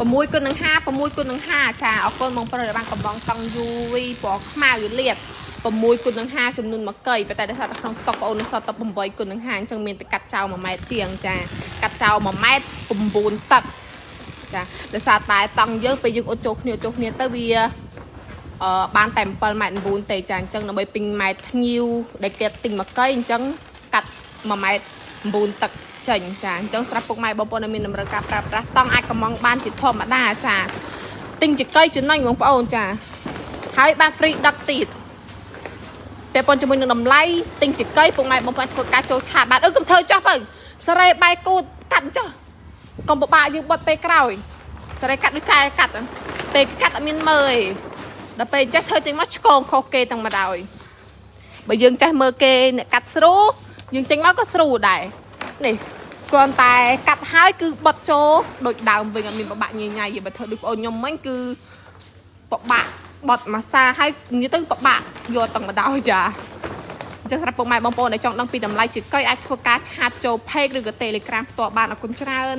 6 គុណនឹង 5 6 គុណនឹង 5 ចាអរគុណបងប្រុសដែលបានកំបងតង់យូវីពណ៌ខ្មៅលាត 6 គុណនឹង 5 ចំនួន1កៃតែដោយសារតែក្នុងស្តុកបងអូននៅសល់តែ 8 គុណនឹង 5 អញ្ចឹងមានតែកាត់ចោល 1 ម៉ែត្រជាងចាកាត់ចោល 1 ម៉ែត្រ 9 ទឹកចាដោយសារតែតង់យើងពេលយើងអត់ចូលគ្នាទៅវាបានតែ 7 ម៉ែត្រ 9 ទេចាអញ្ចឹងដើម្បីពេញម៉ែត្រភ្ញៀវដែលគេទិញ1កៃអញ្ចឹងកាត់ 1 ម៉ែត្រ 9 ទឹកចេញចាអញ្ចឹងស្រាប់ពុកម៉ែបងប្អូនដែលមានតម្រូវការប្រើប្រាស់តង់អាចកំងបានជាធម្មតាចាទិញជាកៃចំណេញបងប្អូនចាហើយបាន free ដឹកទៀតពេលប៉ុនជាមួយនឹងតម្លៃទិញជាកៃពុកម៉ែបងប្អូនធ្វើការចូលឆាតបានកុំធ្វើចោះទៅសារ៉េបាយគូតកាត់ចោះកុំពិបាកយើងបត់ពេលក្រោយសារ៉េកាត់ដូចចែកាត់ពេលកាត់អត់មានមើលដល់ពេលចេះធ្វើចេញមកឆ្កងខុសគេទាំងម្ដងបើយើងចេះមើលគេអ្នកកាត់ស្រួលយើងចេញមកក៏ស្រួលដែរនេះគ្រាន់តែកាត់ហើយគឺបត់ចូលដូចដើមវិញអត់មានពិបាកញ៉ៃបើធ្វើដូចបងអូនខ្ញុំមិញគឺពិបាកបត់ម៉ាសាហើយនិយាយទៅពិបាកយកទាំងម្ដងចាអញ្ចឹងសម្រាប់ពុកម៉ែបងប្អូនដែលចង់ដឹងពីតម្លៃជាកៃអាចធ្វើការឆាតចូល Page ឬក៏ Telegram ផ្ទាល់បានអរគុណច្រើន